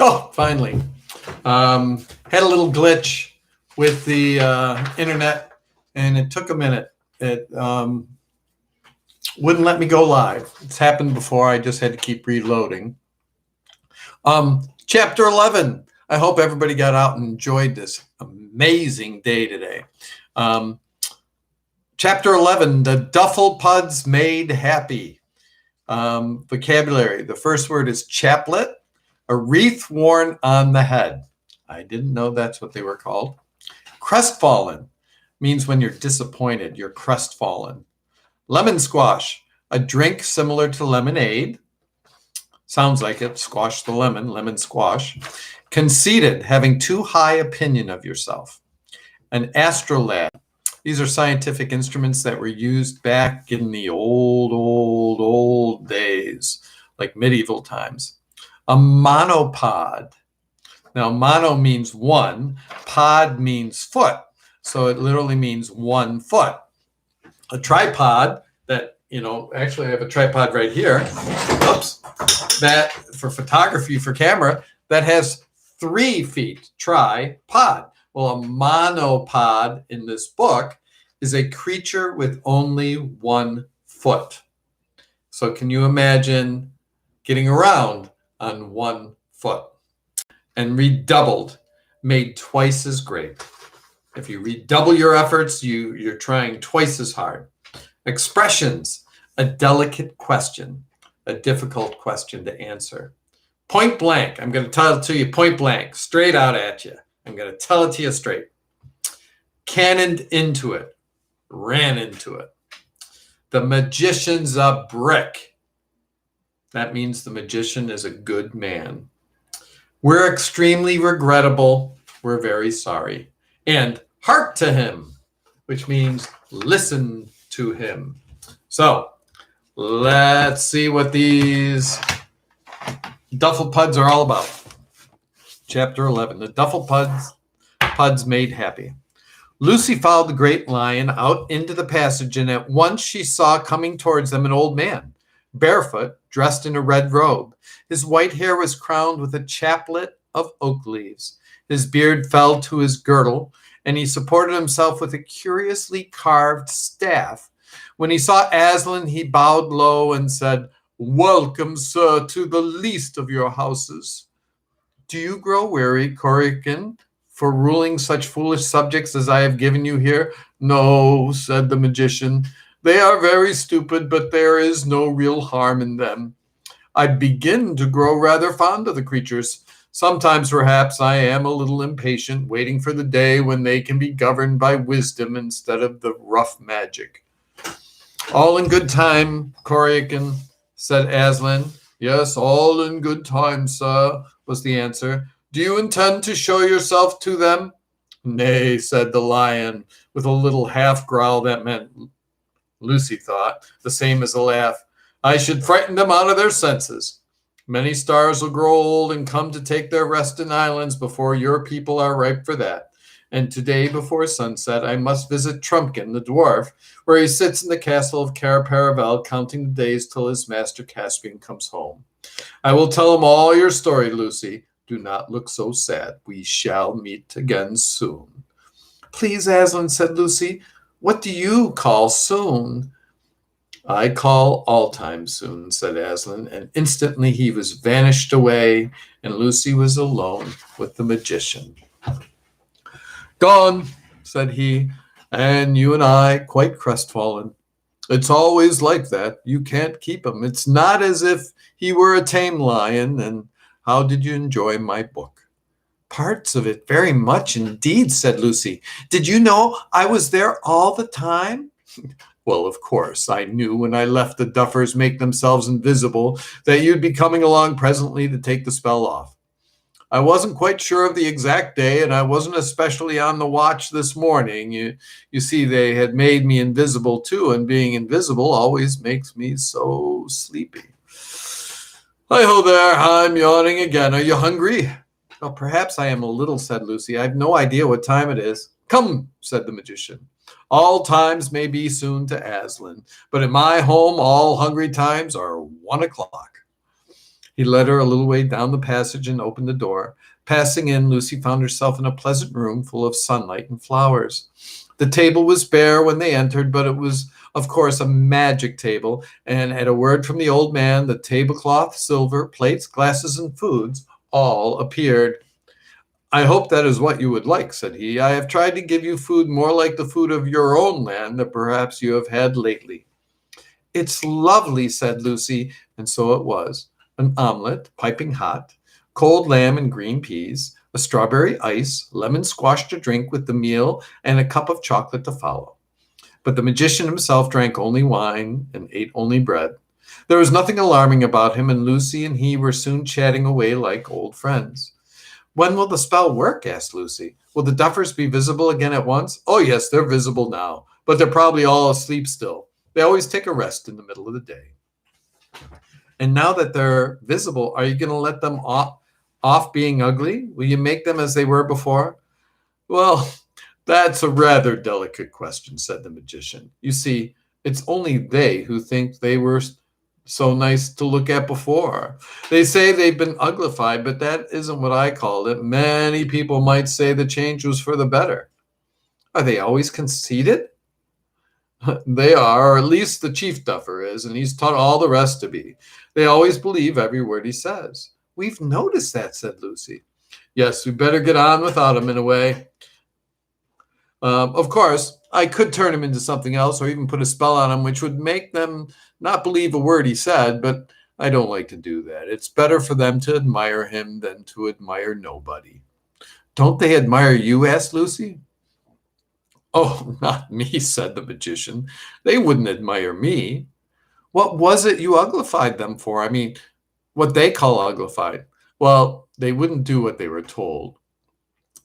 Oh, finally. Had a little glitch with the internet, and it took a minute. It wouldn't let me go live. It's happened before. I just had to keep reloading. Chapter 11. I hope everybody got out and enjoyed this amazing day today. Chapter 11, the Dufflepuds made happy. Vocabulary. The first word is chaplet, a wreath worn on the head. I didn't know that's what they were called. Crestfallen means when you're disappointed, you're crestfallen. Lemon squash, a drink similar to lemonade. Sounds like it, squash the lemon squash. Conceited, having too high opinion of yourself. An astrolabe. These are scientific instruments that were used back in the old days, like medieval times. A monopod. Now, mono means one, pod means foot, so it literally means 1 foot. A tripod that, actually I have a tripod right here. Oops. That for photography, for camera, that has 3 feet, tripod. Well, a monopod in this book is a creature with only 1 foot. So can you imagine getting around on 1 foot? And redoubled, made twice as great. If you redouble your efforts, you're trying twice as hard. Expressions, a delicate question, a difficult question to answer. Point blank, I'm going to tell it to you point blank, straight out at you. I'm going to tell it to you straight. Cannoned into it, ran into it. The magician's a brick. That means the magician is a good man. We're extremely regrettable. We're very sorry. And hark to him, which means listen to him. So let's see what these Dufflepuds are all about. Chapter 11, the Dufflepuds made happy. Lucy followed the great lion out into the passage, and at once she saw coming towards them an old man, barefoot, dressed in a red robe. His white hair was crowned with a chaplet of oak leaves. His beard fell to his girdle, and he supported himself with a curiously carved staff. When he saw Aslan, he bowed low and said, "Welcome, sir, to the least of your houses." "Do you grow weary, Corrigan, for ruling such foolish subjects as I have given you here?" "No," said the magician. "They are very stupid, but there is no real harm in them. I begin to grow rather fond of the creatures. Sometimes, perhaps, I am a little impatient, waiting for the day when they can be governed by wisdom instead of the rough magic." "All in good time, Corrigan," said Aslan. "Yes, all in good time, sir," was the answer. "Do you intend to show yourself to them?" "Nay," said the lion, with a little half growl that meant, Lucy thought, the same as a laugh, "I should frighten them out of their senses. Many stars will grow old and come to take their rest in islands before your people are ripe for that. And today, before sunset, I must visit Trumpkin, the dwarf, where he sits in the castle of Caraparavel, counting the days till his master Caspian comes home. I will tell him all your story, Lucy. Do not look so sad. We shall meet again soon." "Please, Aslan," said Lucy, "what do you call soon?" "I call all time soon," said Aslan, and instantly he was vanished away, and Lucy was alone with the magician. "Gone," said he, "and you and I quite crestfallen. It's always like that. You can't keep him. It's not as if he were a tame lion. And how did you enjoy my book?" "Parts of it very much indeed," said Lucy. "Did you know I was there all the time?" "Well, of course, I knew when I left the Duffers make themselves invisible that you'd be coming along presently to take the spell off. I wasn't quite sure of the exact day, and I wasn't especially on the watch this morning. You see, they had made me invisible too, and being invisible always makes me so sleepy. Hi-ho there, I'm yawning again. Are you hungry?" "Well, perhaps I am a little," said Lucy. "I have no idea what time it is." "Come," said the magician. "All times may be soon to Aslan, but in my home all hungry times are 1 o'clock. He led her a little way down the passage and opened the door. Passing in, Lucy found herself in a pleasant room full of sunlight and flowers. The table was bare when they entered, but it was, of course, a magic table, and at a word from the old man, the tablecloth, silver, plates, glasses, and foods all appeared. I hope that is what you would like, said he. I have tried to give you food more like the food of your own land than perhaps you have had lately. It's lovely, said Lucy, and so it was. An omelet, piping hot, cold lamb and green peas, a strawberry ice, lemon squash to drink with the meal, and a cup of chocolate to follow. But the magician himself drank only wine and ate only bread. There was nothing alarming about him, and Lucy and he were soon chatting away like old friends. When will the spell work? Asked Lucy. Will the Duffers be visible again at once? Oh, yes, they're visible now, but they're probably all asleep still. They always take a rest in the middle of the day. And now that they're visible, are you going to let them off being ugly? Will you make them as they were before? Well, that's a rather delicate question, said the magician. You see, it's only they who think they were so nice to look at before. They say they've been uglified, but that isn't what I called it. Many people might say the change was for the better. Are they always conceited? They are, or at least the chief duffer is, and he's taught all the rest to be. They always believe every word he says. We've noticed that, said Lucy. Yes, we better get on without him in a way. Of course, I could turn him into something else or even put a spell on him which would make them not believe a word he said, but I don't like to do that. It's better for them to admire him than to admire nobody. Don't they admire you? Asked Lucy. Oh, not me, said the magician. They wouldn't admire me. What was it you uglified them for? I mean, what they call uglified. Well, they wouldn't do what they were told.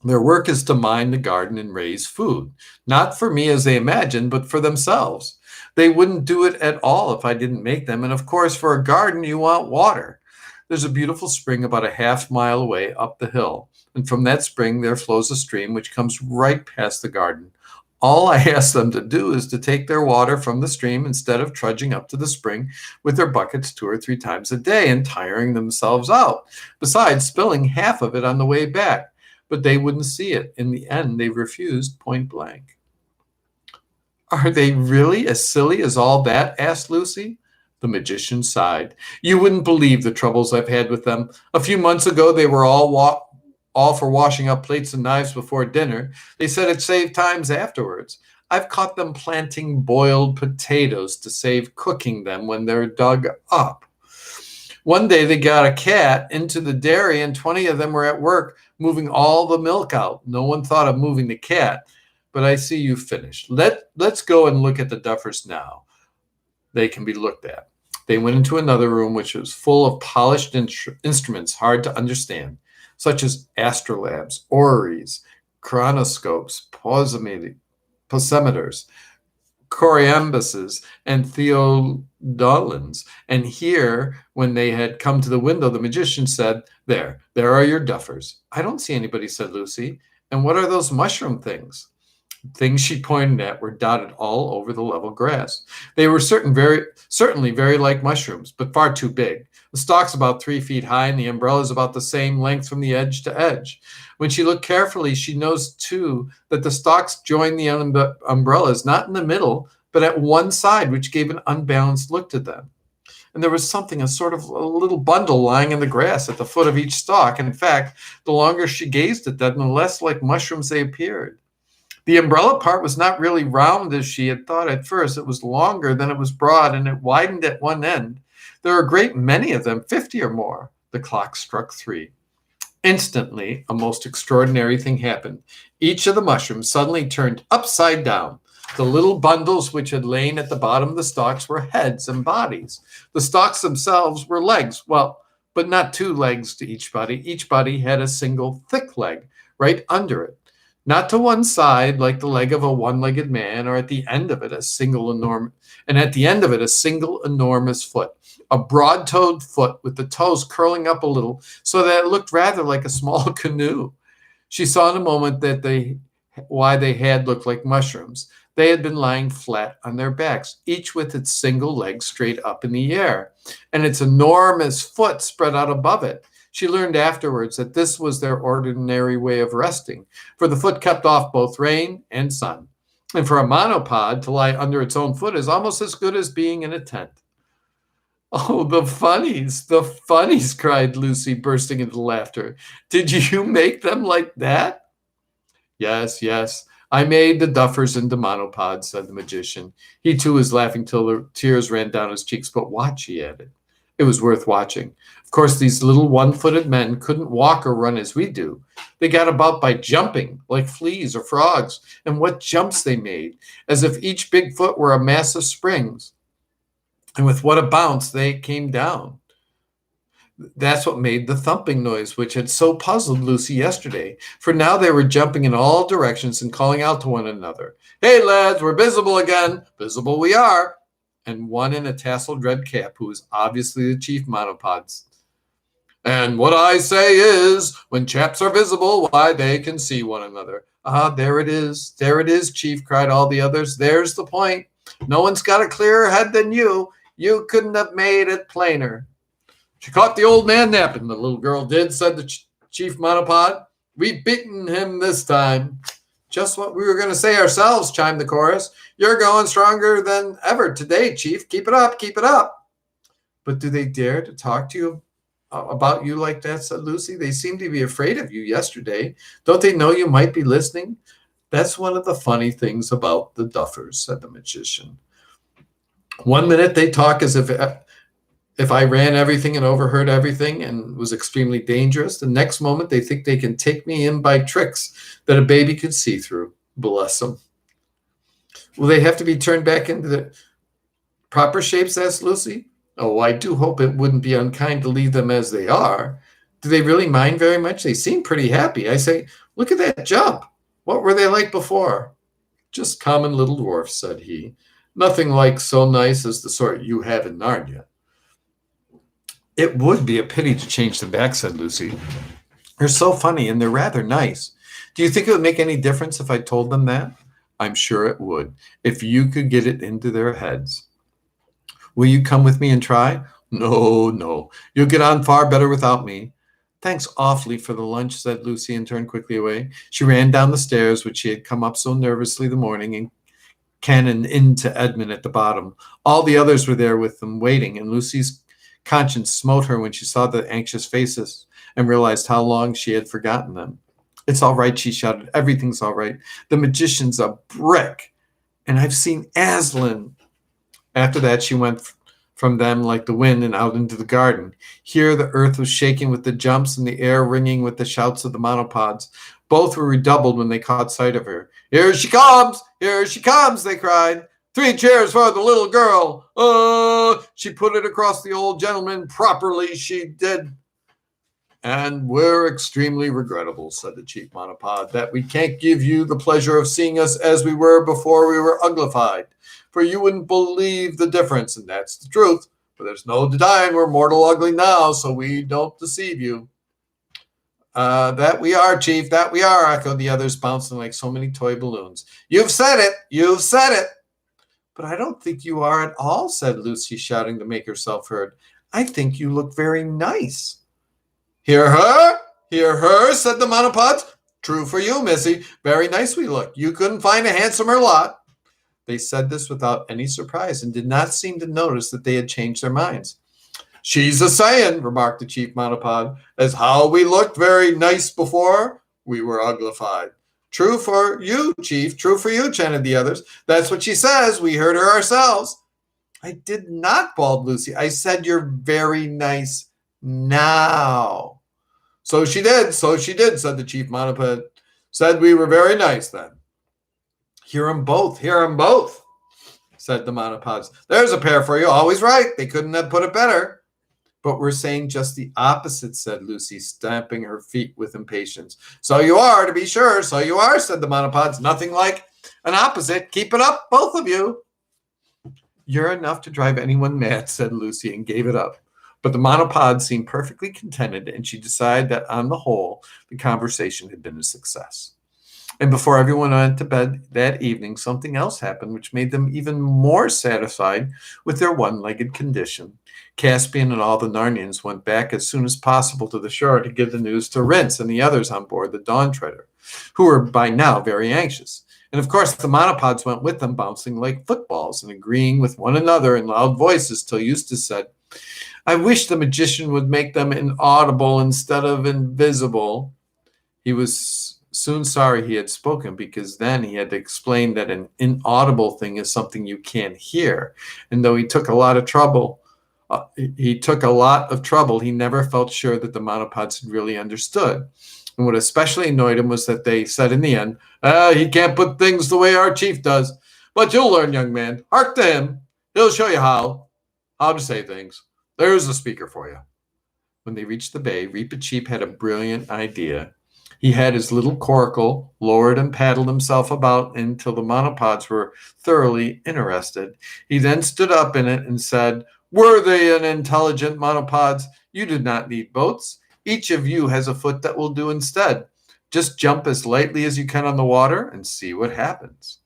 Their work is to mind the garden and raise food, not for me as they imagined, but for themselves. They wouldn't do it at all if I didn't make them. And of course, for a garden, you want water. There's a beautiful spring about a half-mile away up the hill. And from that spring, there flows a stream which comes right past the garden. All I ask them to do is to take their water from the stream instead of trudging up to the spring with their buckets 2 or 3 times a day and tiring themselves out, besides spilling half of it on the way back. But they wouldn't see it. In the end, they refused point blank. Are they really as silly as all that? Asked Lucy. The magician sighed. You wouldn't believe the troubles I've had with them. A few months ago, they were all for washing up plates and knives before dinner. They said it saved times afterwards. I've caught them planting boiled potatoes to save cooking them when they're dug up. One day they got a cat into the dairy and 20 of them were at work moving all the milk out. No one thought of moving the cat, but I see you finished. Let's go and look at the Duffers now. They can be looked at. They went into another room which was full of polished instruments hard to understand, such as astrolabes, orreries, chronoscopes, posimeters, choriambuses, and theodolins. And here, when they had come to the window, the magician said, there are your Duffers. I don't see anybody, said Lucy. And what are those mushroom things? Things she pointed at were dotted all over the level grass. They were certainly very like mushrooms, but far too big. The stalk's about 3 feet high, and the umbrella is about the same length from the edge to edge. When she looked carefully, she noticed, too, that the stalks joined the umbrellas not in the middle, but at one side, which gave an unbalanced look to them. And there was something, a sort of a little bundle lying in the grass at the foot of each stalk. And in fact, the longer she gazed at them, the less like mushrooms they appeared. The umbrella part was not really round as she had thought at first. It was longer than it was broad, and it widened at one end. There were a great many of them, 50 or more. The clock struck 3. Instantly, a most extraordinary thing happened. Each of the mushrooms suddenly turned upside down. The little bundles which had lain at the bottom of the stalks were heads and bodies. The stalks themselves were legs, but not 2 legs to each body. Each body had a single thick leg right under it. Not to one side like the leg of a one-legged man, or at the end of it a single enormous foot, a broad-toed foot with the toes curling up a little so that it looked rather like a small canoe. She saw in a moment that why they had looked like mushrooms. They had been lying flat on their backs, each with its single leg straight up in the air, and its enormous foot spread out above it. She learned afterwards that this was their ordinary way of resting, for the foot kept off both rain and sun. And for a monopod to lie under its own foot is almost as good as being in a tent. Oh, the funnies, cried Lucy, bursting into laughter. Did you make them like that? Yes, yes. I made the duffers into monopods, said the magician. He too was laughing till the tears ran down his cheeks. But watch, he added. It was worth watching. Of course, these little one-footed men couldn't walk or run as we do. They got about by jumping, like fleas or frogs. And what jumps they made, as if each big foot were a mass of springs. And with what a bounce they came down. That's what made the thumping noise, which had so puzzled Lucy yesterday. For now they were jumping in all directions and calling out to one another. Hey, lads, we're visible again. Visible we are. And one in a tasseled red cap, who was obviously the chief monopod. And what I say is, when chaps are visible, why, they can see one another. Ah, there it is, Chief, cried all the others. There's the point. No one's got a clearer head than you. You couldn't have made it plainer. She caught the old man napping, the little girl did, said the chief monopod. We've beaten him this time. Just what we were going to say ourselves, chimed the chorus. You're going stronger than ever today, Chief. Keep it up, keep it up. But do they dare to talk to you about you like that, said Lucy. They seemed to be afraid of you yesterday. Don't they know you might be listening? That's one of the funny things about the duffers, said the magician. 1 minute they talk as if I ran everything and overheard everything and was extremely dangerous. The next moment they think they can take me in by tricks that a baby could see through. Bless them. Will they have to be turned back into the proper shapes, asked Lucy. Oh, I do hope it wouldn't be unkind to leave them as they are. Do they really mind very much? They seem pretty happy. I say, look at that jump. What were they like before? Just common little dwarfs, said he. Nothing like so nice as the sort you have in Narnia. It would be a pity to change them back, said Lucy. They're so funny and they're rather nice. Do you think it would make any difference if I told them that? I'm sure it would, if you could get it into their heads. Will you come with me and try? No, no. You'll get on far better without me. Thanks awfully for the lunch, said Lucy, and turned quickly away. She ran down the stairs, which she had come up so nervously the morning, and cannoned into Edmund at the bottom. All the others were there with them, waiting, and Lucy's conscience smote her when she saw the anxious faces and realized how long she had forgotten them. It's all right, she shouted. Everything's all right. The magician's a brick, and I've seen Aslan. After that, she went from them like the wind and out into the garden. Here the earth was shaking with the jumps and the air ringing with the shouts of the monopods. Both were redoubled when they caught sight of her. Here she comes! Here she comes! They cried. 3 cheers for the little girl! She put it across the old gentleman. Properly she did. And we're extremely regrettable, said the chief monopod, that we can't give you the pleasure of seeing us as we were before we were uglified. For you wouldn't believe the difference, and that's the truth. For there's no denying we're mortal ugly now, so we don't deceive you. That we are, Chief, that we are, echoed the others, bouncing like so many toy balloons. You've said it, you've said it. But I don't think you are at all, said Lucy, shouting to make herself heard. I think you look very nice. Hear her, said the monopods. True for you, missy. Very nice we look. You couldn't find a handsomer lot. They said this without any surprise and did not seem to notice that they had changed their minds. She's a saying, remarked the chief monopod, as how we looked very nice before we were uglified. True for you, Chief, true for you, chanted the others. That's what she says. We heard her ourselves. I did not, bawled Lucy. I said you're very nice now. So she did, said the chief monopod. Said we were very nice then. Hear 'em both, said the monopods. There's a pair for you, always right. They couldn't have put it better. But we're saying just the opposite, said Lucy, stamping her feet with impatience. So you are, to be sure, so you are, said the monopods. Nothing like an opposite. Keep it up, both of you. You're enough to drive anyone mad, said Lucy, and gave it up. But the monopod seemed perfectly contented, and she decided that on the whole, the conversation had been a success. And before everyone went to bed that evening, something else happened which made them even more satisfied with their one-legged condition. Caspian and all the Narnians went back as soon as possible to the shore to give the news to Rince and the others on board the Dawn Treader, who were by now very anxious. And of course, the monopods went with them, bouncing like footballs and agreeing with one another in loud voices till Eustace said, "I wish the magician would make them inaudible instead of invisible." He was soon sorry he had spoken, because then he had to explain that an inaudible thing is something you can't hear. And though he took a lot of trouble, he never felt sure that the monopods had really understood. And what especially annoyed him was that they said in the end, he can't put things the way our chief does. But you'll learn, young man. Hark to him. He'll show you how to say things. There's the speaker for you. When they reached the bay, Reepicheep had a brilliant idea. He had his little coracle lowered and paddled himself about until the monopods were thoroughly interested. He then stood up in it and said, "Worthy and intelligent monopods, you do not need boats. Each of you has a foot that will do instead. Just jump as lightly as you can on the water and see what happens."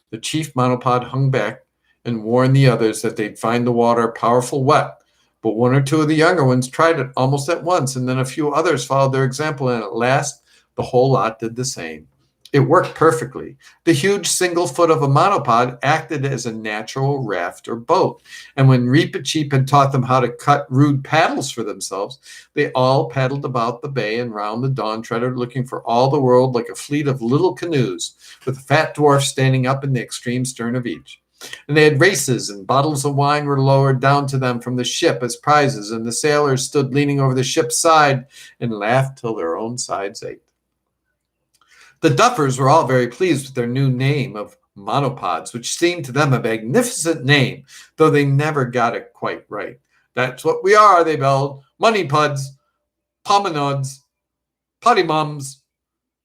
The chief monopod hung back and warned the others that they'd find the water powerful wet. But one or two of the younger ones tried it almost at once, and then a few others followed their example, and at last the whole lot did the same. It worked perfectly. The huge single foot of a monopod acted as a natural raft or boat, and when Reepicheep had taught them how to cut rude paddles for themselves, they all paddled about the bay and round the Dawn Treader, looking for all the world like a fleet of little canoes, with a fat dwarf standing up in the extreme stern of each. And they had races, and bottles of wine were lowered down to them from the ship as prizes, and the sailors stood leaning over the ship's side and laughed till their own sides ached. The Duffers were all very pleased with their new name of monopods, which seemed to them a magnificent name, though they never got it quite right. "That's what we are," they bellowed. "Moneypuds, pominods, pottymums."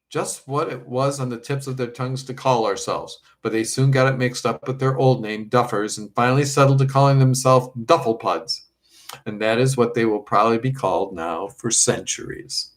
Just what it was on the tips of their tongues to call ourselves, but they soon got it mixed up with their old name, Duffers, and finally settled to calling themselves Dufflepuds. And that is what they will probably be called now for centuries.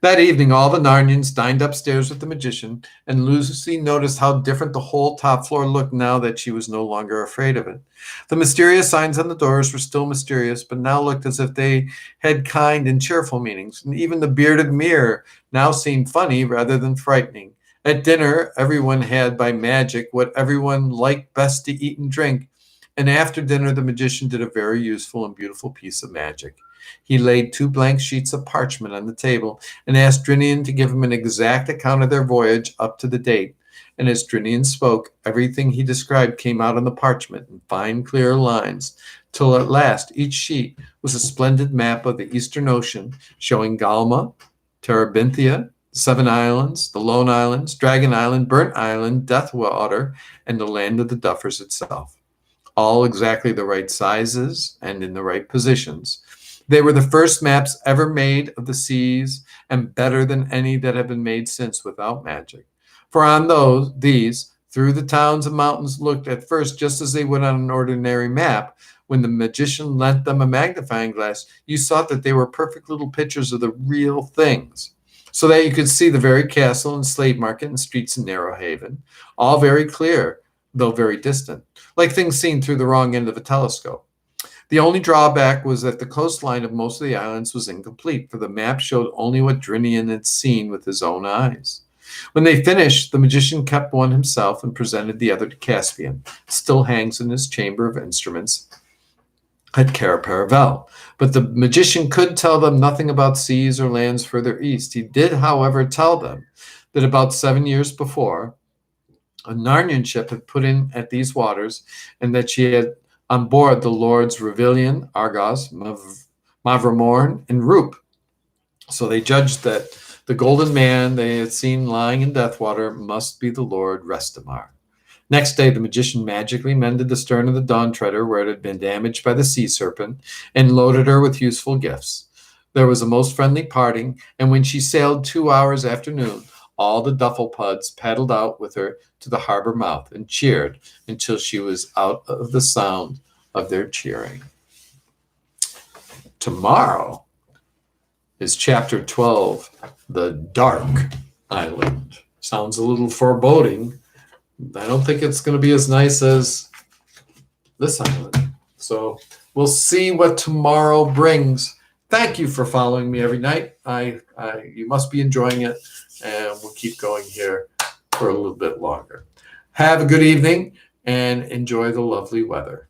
That evening, all the Narnians dined upstairs with the magician, and Lucy noticed how different the whole top floor looked now that she was no longer afraid of it. The mysterious signs on the doors were still mysterious, but now looked as if they had kind and cheerful meanings, and even the bearded mirror now seemed funny rather than frightening. At dinner, everyone had by magic what everyone liked best to eat and drink, and after dinner the magician did a very useful and beautiful piece of magic. He laid 2 blank sheets of parchment on the table and asked Drinian to give him an exact account of their voyage up to the date. And as Drinian spoke, everything he described came out on the parchment in fine, clear lines, till at last each sheet was a splendid map of the Eastern Ocean, showing Galma, Terabithia, 7 islands, the Lone Islands, Dragon Island, Burnt Island, Deathwater, and the land of the Duffers itself. All exactly the right sizes and in the right positions. They were the first maps ever made of the seas, and better than any that have been made since without magic. For on these, through the towns and mountains looked at first just as they would on an ordinary map. When the magician lent them a magnifying glass, you saw that they were perfect little pictures of the real things, so that you could see the very castle and slave market and streets in Narrow Haven, all very clear, though very distant, like things seen through the wrong end of a telescope. The only drawback was that the coastline of most of the islands was incomplete, for the map showed only what Drinian had seen with his own eyes. When they finished, the magician kept one himself and presented the other to Caspian. It still hangs in his chamber of instruments at Cair-Paravel. But the magician could tell them nothing about seas or lands further east. He did, however, tell them that about 7 years before, a Narnian ship had put in at these waters, and that she had on board the Lords Revilian, Argos, Mavramorn, and Roop. So they judged that the golden man they had seen lying in Deathwater must be the Lord Restamar. Next day, the magician magically mended the stern of the Dawn Treader where it had been damaged by the sea serpent, and loaded her with useful gifts. There was a most friendly parting, and when she sailed 2 hours after noon, all the Dufflepuds paddled out with her to the harbor mouth and cheered until she was out of the sound of their cheering. Tomorrow is Chapter 12, The Dark Island. Sounds a little foreboding. I don't think it's going to be as nice as this island. So we'll see what tomorrow brings. Thank you for following me every night. You must be enjoying it, and we'll keep going here for a little bit longer. Have a good evening and enjoy the lovely weather.